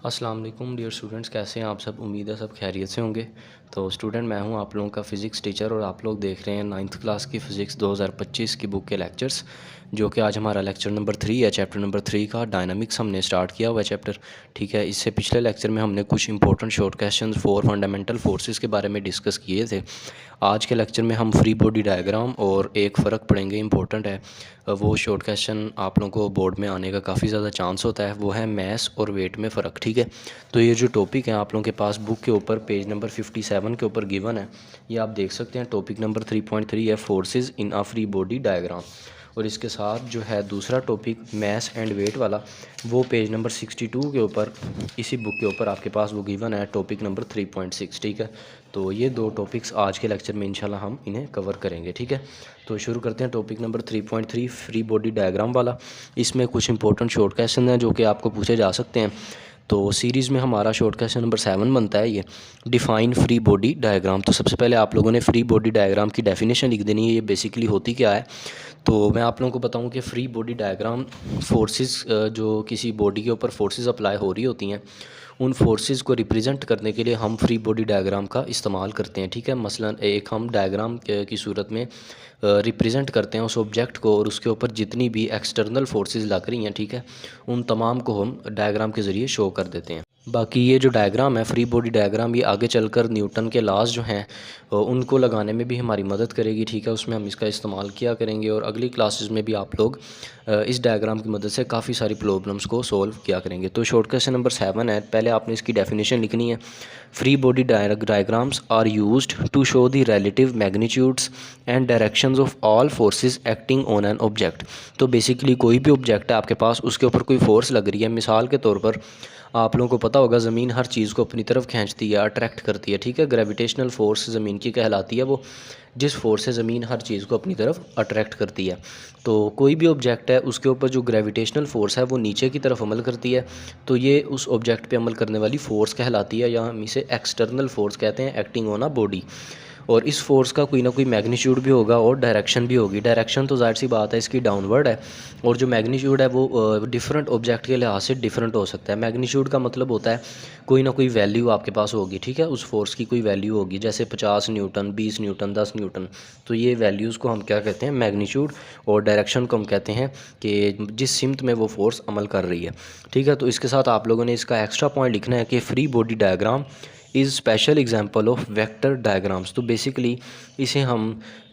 अस्सलाम वालेकुम dear students, कैसे हैं आप सब। उम्मीद है सब खैरियत से होंगे। तो स्टूडेंट, मैं हूं आप लोगों का फ़िज़िक्स टीचर और आप लोग देख रहे हैं 9th क्लास की फ़िज़िक्स 2025 की बुक के लेक्चर्स, जो कि आज हमारा लेक्चर नंबर 3 है। चैप्टर नंबर 3 का डायनामिक्स हमने स्टार्ट किया हुआ है चैप्टर। ठीक है, इससे पिछले लेक्चर में हमने कुछ important short question 4 fundamental forces के बारे में डिस्कस किए थे। आज के लेक्चर में हम फ्री बॉडी डायग्राम और एक फ़र्क पढ़ेंगे, इंपॉर्टेंट है। वो शॉर्ट क्वेश्चन आप लोगों को बोर्ड में आने का काफ़ी ज़्यादा चांस होता है, वो है मैस और वेट में फ़र्क। ठीक है, तो ये जो टॉपिक है आप लोगों के पास बुक के ऊपर पेज नंबर 57 के ऊपर गिवन है, ये आप देख सकते हैं। टॉपिक नंबर 3.3 है forces in a free body diagram, और इसके साथ जो है दूसरा टॉपिक मैस एंड वेट वाला, वो पेज नंबर 62 के ऊपर इसी बुक के ऊपर आपके पास वो गिवन है, टॉपिक नंबर 3.6। ठीक है, तो ये दो टॉपिक्स आज के लेक्चर में इंशाल्लाह हम इन्हें कवर करेंगे। ठीक है, तो शुरू करते हैं topic number 3.3 free body diagram वाला। इसमें कुछ इंपॉर्टेंट शॉर्ट क्वेश्चन हैं जो कि आपको पूछे जा सकते हैं। तो सीरीज़ में हमारा शॉर्ट क्वेश्चन नंबर 7 बनता है, ये डिफ़ाइन फ्री बॉडी डायग्राम। तो सबसे पहले आप लोगों ने फ्री बॉडी डायग्राम की डेफिनेशन लिख देनी है, ये बेसिकली होती क्या है। तो मैं आप लोगों को बताऊं कि फ्री बॉडी डायग्राम फोर्सेस, जो किसी बॉडी के ऊपर फोर्सेस अप्लाई हो रही होती हैं, उन फोर्सेस को रिप्रेजेंट करने के लिए हम फ्री बॉडी डायग्राम का इस्तेमाल करते हैं। ठीक है, मसलन एक हम डायग्राम की सूरत में रिप्रेजेंट करते हैं उस ऑब्जेक्ट को, और उसके ऊपर जितनी भी एक्सटर्नल फोर्सेस लग रही हैं, ठीक है, उन तमाम को हम डायग्राम के ज़रिए शो कर देते हैं। बाकी ये जो डायग्राम है फ्री बॉडी डायग्राम, ये आगे चलकर न्यूटन के लॉज जो हैं उनको लगाने में भी हमारी मदद करेगी। ठीक है, उसमें हम इसका इस्तेमाल किया करेंगे, और अगली क्लासेस में भी आप लोग इस डायग्राम की मदद से काफ़ी सारी प्रॉब्लम्स को सोल्व किया करेंगे। तो शॉर्ट क्वेश्चन नंबर 7 है, पहले आपने इसकी डेफिनेशन लिखनी है। Free body diagrams are used to show the relative magnitudes and directions of all forces acting on an object. तो बेसिकली कोई भी ऑब्जेक्ट है आपके पास, उसके ऊपर कोई फोर्स लग रही है। मिसाल के तौर पर आप लोगों को पता होगा ज़मीन हर चीज़ को अपनी तरफ खींचती है, अट्रैक्ट करती है। ठीक है, ग्रेविटेशनल फोर्स ज़मीन की कहलाती है, वो जिस फोर्स से ज़मीन हर चीज़ को अपनी तरफ अट्रैक्ट करती है। तो कोई भी ऑब्जेक्ट है उसके ऊपर जो ग्रेविटेशनल फोर्स है वो नीचे की तरफ अमल करती है, तो ये उस ऑब्जेक्ट पे अमल करने वाली फ़ोर्स कहलाती है, या हम इसे एक्सटर्नल फोर्स कहते हैं, एक्टिंग ऑन अ बॉडी। और इस फोर्स का कोई ना कोई मैग्नीट्यूड भी होगा और डायरेक्शन भी होगी। डायरेक्शन तो ज़ाहिर सी बात है इसकी डाउनवर्ड है, और जो मैग्नीट्यूड है वो डिफरेंट ऑब्जेक्ट के लिहाज से डिफरेंट हो सकता है। मैग्नीट्यूड का मतलब होता है कोई ना कोई वैल्यू आपके पास होगी। ठीक है, उस फोर्स की कोई वैल्यू होगी, जैसे 50 न्यूटन, 20 न्यूटन, 10 न्यूटन। तो ये वैल्यूज़ को हम क्या कहते हैं, मैग्नीट्यूड। और डायरेक्शन को हम कहते हैं कि जिस सिमत में वो फोर्स अमल कर रही है। ठीक है, तो इसके साथ आप लोगों ने इसका एक्स्ट्रा पॉइंट लिखना है कि free body diagram is special example of vector diagrams. तो बेसिकली इसे हम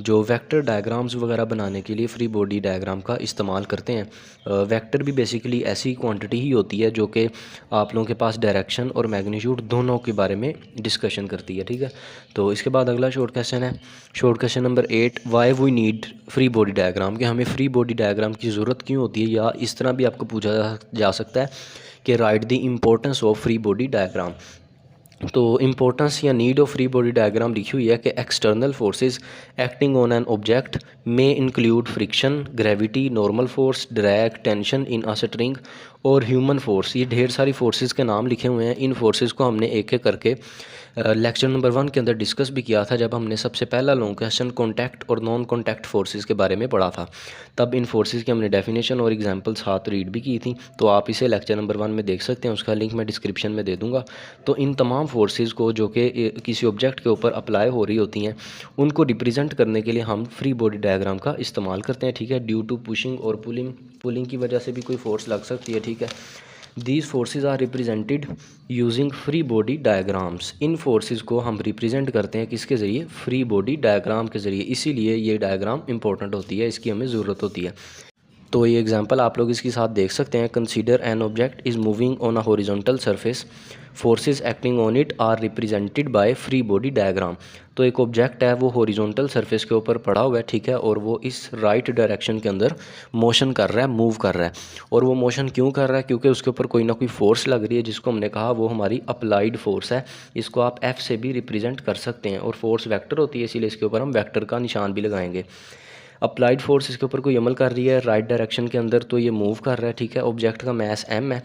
जो वेक्टर डायग्राम्स वगैरह बनाने के लिए फ्री बॉडी डायग्राम का इस्तेमाल करते हैं। वेक्टर भी बेसिकली ऐसी क्वांटिटी ही होती है जो कि आप लोगों के पास डायरेक्शन और मैग्नीट्यूड दोनों के बारे में डिस्कशन करती है। ठीक है, तो इसके बाद अगला शॉर्ट क्वेश्चन है, short question number 8, why we need free body diagram. कि हमें फ्री बॉडी डायग्राम की ज़रूरत क्यों होती है, या इस तरह भी आपको पूछा जा सकता है कि write the importance of free body diagram. तो इम्पोर्टेंस या need of free body diagram लिखी हुई है कि external forces acting on an object में include friction, gravity, normal force, drag, tension in a string और ह्यूमन फोर्स। ये ढेर सारी फोर्सेस के नाम लिखे हुए हैं। इन फोर्सेस को हमने एक एक करके लेक्चर नंबर 1 के अंदर डिस्कस भी किया था, जब हमने सबसे पहला लॉन्ग क्वेश्चन कॉन्टैक्ट और नॉन कॉन्टैक्ट फोर्सेस के बारे में पढ़ा था। तब इन फोर्सेस की हमने डेफिनेशन और एग्जांपल साथ रीड भी की थी, तो आप इसे लेक्चर नंबर 1 में देख सकते हैं, उसका लिंक मैं डिस्क्रिप्शन में दे दूँगा। तो इन तमाम फोर्सेस को जो कि किसी ऑब्जेक्ट के ऊपर अप्लाई हो रही होती हैं, उनको रिप्रेजेंट करने के लिए हम फ्री बॉडी डायग्राम का इस्तेमाल करते हैं। ठीक है, ड्यू टू पुशिंग और पुलिंग की वजह से भी कोई फोर्स लग सकती है। ठीक है, these forces are represented using free body diagrams. इन फोर्सेस को हम रिप्रेजेंट करते हैं किसके ज़रिए, फ्री बॉडी डायग्राम के ज़रिए। इसीलिए ये डायग्राम इंपॉर्टेंट होती है, इसकी हमें ज़रूरत होती है। तो ये एग्जांपल आप लोग इसके साथ देख सकते हैं। Consider an object is moving on a horizontal surface, forces acting on it are represented by free body diagram. तो एक ऑब्जेक्ट है वो हॉरिजॉन्टल सरफेस के ऊपर पड़ा हुआ है, ठीक है, और वो इस राइट डायरेक्शन के अंदर मोशन कर रहा है, मूव कर रहा है। और वो मोशन क्यों कर रहा है, क्योंकि उसके ऊपर कोई ना कोई फोर्स लग रही है, जिसको हमने कहा वो हमारी अप्लाइड फोर्स है। इसको आप एफ से भी रिप्रेजेंट कर सकते हैं, और फोर्स वेक्टर होती है, इसीलिए इसके ऊपर हम वेक्टर का निशान भी लगाएंगे। अप्लाइड फोर्स इसके ऊपर कोई अमल कर रही है राइट डायरेक्शन के अंदर, तो ये मूव कर रहा है। ठीक है, ऑब्जेक्ट का मास m है,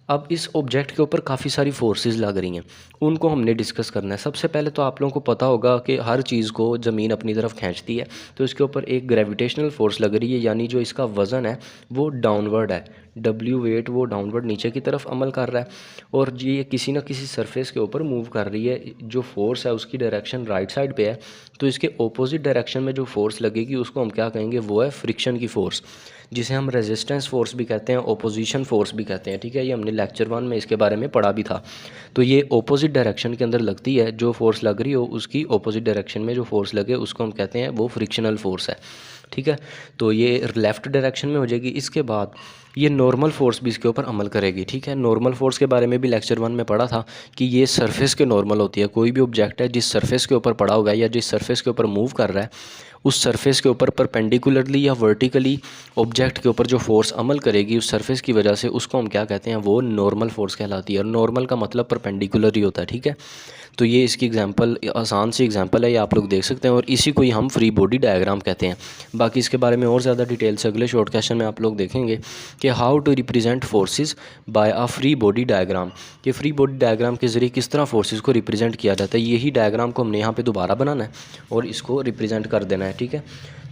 अब इस ऑब्जेक्ट के ऊपर काफ़ी सारी फोर्सेस लग रही हैं, उनको हमने डिस्कस करना है। सबसे पहले तो आप लोगों को पता होगा कि हर चीज़ को ज़मीन अपनी तरफ खींचती है, तो इसके ऊपर एक ग्रेविटेशनल फोर्स लग रही है, यानी जो इसका वज़न है वो डाउनवर्ड है, डब्ल्यू वेट वो डाउनवर्ड नीचे की तरफ अमल कर रहा है, और ये किसी ना किसी सरफेस के ऊपर मूव कर रही है। जो फोर्स है उसकी डायरेक्शन राइट साइड पे है, तो इसके ऑपोजिट डायरेक्शन में जो फोर्स लगेगी उसको हम क्या कहेंगे, वो है फ्रिक्शन की फ़ोर्स, जिसे हम रेजिस्टेंस फोर्स भी कहते हैं, ओपोजिशन फोर्स भी कहते हैं। ठीक है, ये हमने लेक्चर 1 में इसके बारे में पढ़ा भी था। तो ये ऑपोजिट डायरेक्शन के अंदर लगती है, जो फोर्स लग रही हो उसकी ऑपोजिट डायरेक्शन में जो फोर्स लगे उसको हम कहते हैं वो फ्रिक्शनल फोर्स है। ठीक है, तो ये लेफ़्ट डायरेक्शन में हो जाएगी। इसके बाद ये नॉर्मल फोर्स भी इसके ऊपर अमल करेगी। ठीक है, नॉर्मल फोर्स के बारे में भी लेक्चर 1 में पढ़ा था कि ये सरफेस के नॉर्मल होती है। कोई भी ऑब्जेक्ट है जिस सरफेस के ऊपर पड़ा होगा या जिस सरफेस के ऊपर मूव कर रहा है, उस सरफेस के ऊपर परपेंडिकुलरली या वर्टिकली ऑब्जेक्ट के ऊपर जो फोर्स अमल करेगी उस सरफेस की वजह से, उसको हम क्या कहते हैं, वो नॉर्मल फोर्स कहलाती है। और नॉर्मल का मतलब परपेंडिकुलर ही होता है। ठीक है, तो ये इसकी एग्जांपल, आसान सी एग्जांपल है, ये आप लोग देख सकते हैं, और इसी को ही हम फ्री बॉडी डायग्राम कहते हैं। बाकी इसके बारे में और ज़्यादा डिटेल से अगले शॉर्ट क्वेश्चन में आप लोग देखेंगे कि how to represent forces by a free body diagram, कि फ्री बॉडी डायग्राम के ज़रिए किस तरह फोर्सेस को रिप्रेजेंट किया जाता है। यही डायग्राम को हमने यहाँ पे दोबारा बनाना है और इसको रिप्रेजेंट कर देना है। ठीक है,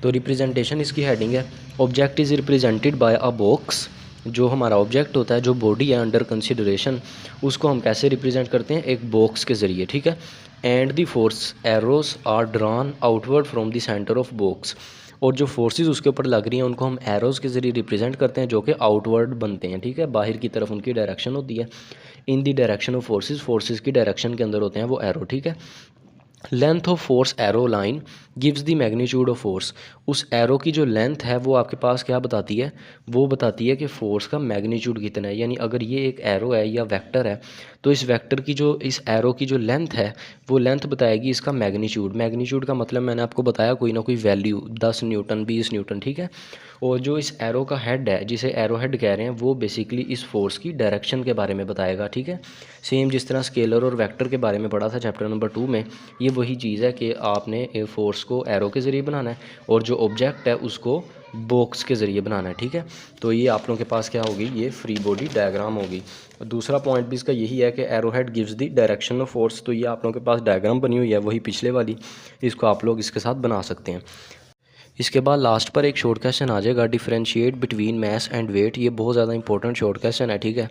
तो रिप्रेजेंटेशन इसकी हेडिंग है, object is represented by a box. जो हमारा ऑब्जेक्ट होता है, जो बॉडी है अंडर कंसिडरेशन, उसको हम कैसे रिप्रेजेंट करते हैं, एक बॉक्स के ज़रिए। ठीक है, and the force arrows are drawn outward from the centre of box, और जो फोर्सेस उसके ऊपर लग रही हैं उनको हम एरोस के ज़रिए रिप्रेजेंट करते हैं, जो कि आउटवर्ड बनते हैं। ठीक है, बाहर की तरफ उनकी डायरेक्शन होती है। In the direction of forces, forces की डायरेक्शन के अंदर होते हैं वो एरो। ठीक है, length of force arrow line gives the magnitude of force, उस एरो की जो लेंथ है वो आपके पास क्या बताती है, वो बताती है कि फ़ोर्स का मैग्नीट्यूड कितना है। यानी अगर ये एक एरो है या वेक्टर है, तो इस वेक्टर की जो, इस एरो की जो लेंथ है वो लेंथ बताएगी इसका मैग्नीट्यूड। मैग्नीट्यूड का मतलब मैंने आपको बताया कोई ना कोई वैल्यू, 10 न्यूटन, 20 न्यूटन। ठीक है, और जो इस एरो का हेड है, जिसे एरो हेड कह रहे हैं, वो बेसिकली इस फोर्स की डायरेक्शन के बारे में बताएगा। ठीक है, सेम जिस तरह स्केलर और वेक्टर के बारे में पढ़ा था चैप्टर नंबर 2 में, ये वही चीज़ है कि आपने फोर्स को एरो के ज़रिए बनाना है और जो ऑब्जेक्ट है उसको बॉक्स के ज़रिए बनाना है। ठीक है, तो ये आप लोगों के पास क्या होगी, ये फ्री बॉडी डायग्राम होगी। दूसरा पॉइंट भी इसका यही है कि arrow head gives the direction of force, तो ये आप लोगों के पास डायग्राम बनी हुई है वही पिछले वाली, इसको आप लोग इसके साथ बना सकते हैं। इसके बाद लास्ट पर एक शॉर्ट क्वेश्चन आ जाएगा, differentiate between mass and weight. ये बहुत ज़्यादा इंपॉर्टेंट शॉर्ट क्वेश्चन है। ठीक है,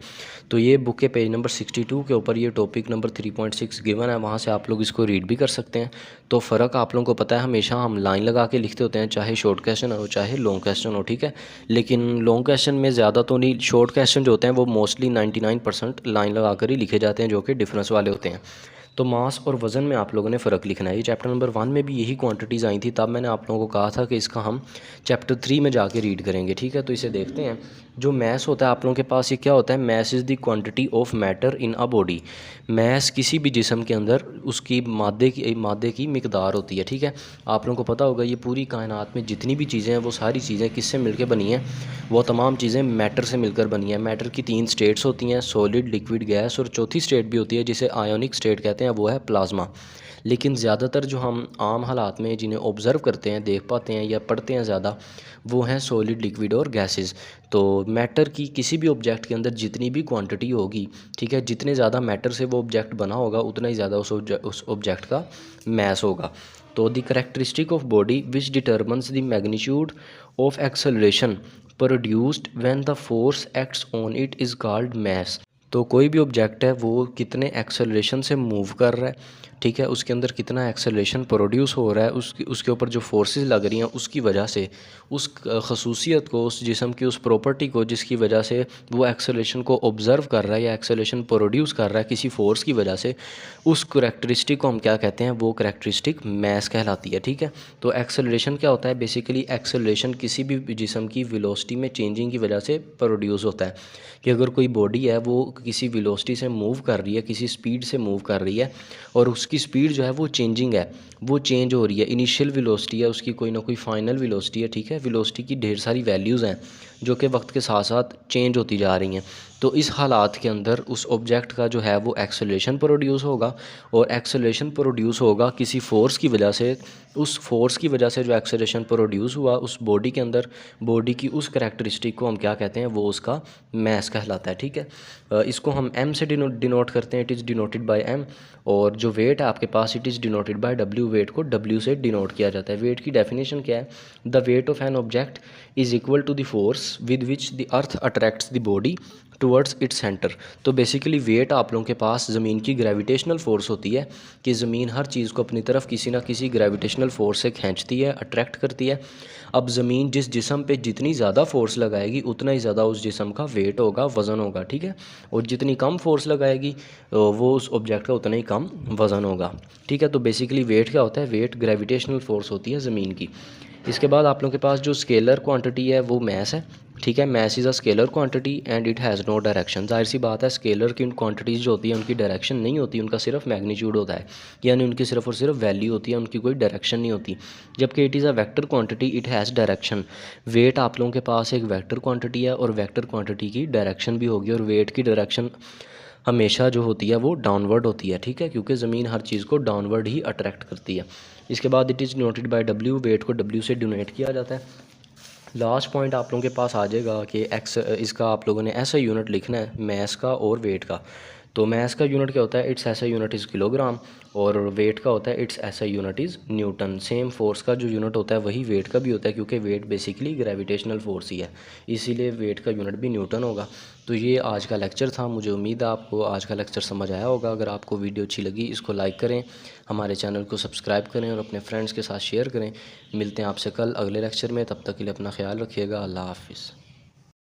तो ये बुक के पेज नंबर 62 के ऊपर ये टॉपिक नंबर 3.6 गिवन है, वहाँ से आप लोग इसको रीड भी कर सकते हैं। तो फ़र्क आप लोगों को पता है, हमेशा हम लाइन लगा के लिखते होते हैं, चाहे शॉर्ट क्वेश्चन हो चाहे लॉन्ग क्वेश्चन हो। ठीक है, लेकिन लॉन्ग क्वेश्चन में ज़्यादा तो नहीं, शॉर्ट क्वेश्चन जो होते हैं वो मोस्टली 99% लाइन लगा कर ही लिखे जाते हैं, जो कि डिफरेंस वाले होते हैं। तो मास और वज़न में आप लोगों ने फ़र्क लिखना है। ये चैप्टर नंबर 1 में भी यही क्वांटिटीज़ आई थी, तब मैंने आप लोगों को कहा था कि इसका हम चैप्टर 3 में जाके रीड करेंगे। ठीक है, तो इसे देखते हैं। जो मैस होता है आप लोगों के पास, ये क्या होता है, mass is the quantity of matter in a body. Mass किसी भी जिस्म के अंदर उसकी मादे की मिकदार होती है। ठीक है, आप लोगों को पता होगा ये पूरी कायनात में जितनी भी चीज़ें हैं वो सारी चीज़ें किससे मिलकर बनी हैं, वो तमाम चीज़ें मैटर से मिलकर बनी हैं। मैटर की 3 स्टेट्स होती हैं, सॉलिड, लिक्विड, गैस, और चौथी स्टेट भी होती है जिसे आयोनिक स्टेट कहते हैं, वो है प्लाज्मा। लेकिन ज़्यादातर जो हम आम हालात में जिन्हें ऑब्ज़र्व करते हैं, देख पाते हैं या पढ़ते हैं ज़्यादा, वो हैं सॉलिड, लिक्विड और गैसेस। तो मैटर की किसी भी ऑब्जेक्ट के अंदर जितनी भी क्वांटिटी होगी, ठीक है, जितने ज़्यादा मैटर से वो ऑब्जेक्ट बना होगा उतना ही ज़्यादा उस ऑब्जेक्ट का मैस होगा। तो the characteristic of body which determines the magnitude of acceleration produced when the force acts on it is called mass. तो कोई भी ऑब्जेक्ट है वो कितने एक्सेलरेशन से मूव कर रहा है, ठीक है, उसके अंदर कितना एक्सेलरेशन प्रोड्यूस हो रहा है, उसके ऊपर जो फोर्सेस लग रही हैं उसकी वजह से, उस खसूसियत को, उस जिस्म की उस प्रॉपर्टी को जिसकी वजह से वो एक्सेलरेशन को ऑब्ज़र्व कर रहा है या एक्सेलरेशन प्रोड्यूस कर रहा है किसी फोर्स की वजह से, उस करैक्टरिस्टिक को हम क्या कहते हैं, वो करैक्टरिस्टिक मैस कहलाती है। ठीक है, तो एक्सेलरेशन क्या होता है, बेसिकली एक्सेलरेशन किसी भी जिस्म की वेलोसिटी में चेंजिंग की वजह से प्रोड्यूस होता है। कि अगर कोई बॉडी है वो किसी वेलोसिटी से मूव कर रही है, किसी स्पीड से मूव कर रही है, और उसकी स्पीड जो है वो चेंजिंग है, वो चेंज हो रही है, इनिशियल वेलोसिटी है उसकी, कोई ना कोई फाइनल वेलोसिटी है। ठीक है, वेलोसिटी की ढेर सारी वैल्यूज़ हैं, जो कि वक्त के साथ साथ चेंज होती जा रही हैं। तो इस हालात के अंदर उस ऑब्जेक्ट का जो है वो एक्सेलरेशन प्रोड्यूस होगा, और एक्सेलरेशन प्रोड्यूस होगा किसी फोर्स की वजह से। उस फोर्स की वजह से जो एक्सेलरेशन प्रोड्यूस हुआ उस बॉडी के अंदर, बॉडी की उस करैक्टरिस्टिक को हम क्या कहते हैं, वो उसका मैस कहलाता है। ठीक है, इसको हम एम से डिनोट करते हैं, it is denoted by M. और जो वेट है आपके पास, it is denoted by W, weight को डब्ल्यू से डिनोट किया जाता है। वेट की डेफिनेशन क्या है? The weight of an object is equal to the force with which the earth attracts the body towards its centre. तो बेसिकली वेट आप लोगों के पास ज़मीन की ग्रेविटेशनल फोर्स होती है कि ज़मीन हर चीज़ को अपनी तरफ किसी ना किसी ग्रेविटेशनल फोर्स से खींचती है, अट्रैक्ट करती है। अब ज़मीन जिस जिस्म पे जितनी ज़्यादा फोर्स लगाएगी उतना ही ज़्यादा उस जिस्म का वेट होगा, वज़न होगा। ठीक है, और जितनी कम फोर्स लगाएगी वो उस ऑब्जेक्ट का उतना ही कम वज़न होगा। ठीक है, तो बेसिकली वेट क्या होता है? वेट ग्रेविटेशनल फोर्स होती है ज़मीन की। इसके बाद आप लोगों के पास जो स्केलर क्वांटिटी है वो मैस है। ठीक है, mass is a scalar quantity and it has no direction. जाहिर सी बात है, स्केलर की क्वांटिटीज़ जो होती है उनकी डायरेक्शन नहीं होती, उनका सिर्फ मैग्नीट्यूड होता है, यानी उनकी सिर्फ और सिर्फ वैल्यू होती है, उनकी कोई डायरेक्शन नहीं होती। जबकि it is a vector quantity, it has direction. Weight आप लोगों के पास एक वेक्टर क्वांटिटी है, और वेक्टर क्वांटिटी की डायरेक्शन भी होगी, और वेट की डायरेक्शन हमेशा जो होती है वो डाउनवर्ड होती है। ठीक है, क्योंकि ज़मीन हर चीज़ को डाउनवर्ड ही अट्रैक्ट करती है। इसके बाद it is denoted by W, weight को डब्ल्यू से डिनोट किया जाता है। लास्ट पॉइंट आप लोगों के पास आ जाएगा कि एक्स, इसका आप लोगों ने ऐसा यूनिट लिखना है मैस का और वेट का। तो मैस का यूनिट क्या होता है? इट्स ऐसा यूनिट इज़ किलोग्राम, और वेट का होता है इट्स ऐसा unit is Newton. Same force का जो यूनिट होता है वही वेट का भी होता है, क्योंकि वेट बेसिकली ग्रेविटेशनल फोर्स ही है, इसीलिए वेट का यूनिट भी न्यूटन होगा। तो ये आज का लेक्चर था। मुझे उम्मीद है आपको आज का लेक्चर समझ आया होगा। अगर आपको वीडियो अच्छी लगी इसको लाइक करें, हमारे चैनल को सब्सक्राइब करें और अपने फ्रेंड्स के साथ शेयर करें। मिलते हैं आपसे कल अगले लेक्चर में, तब तक के लिए अपना ख्याल रखिएगा। अल्लाह हाफ़िज़।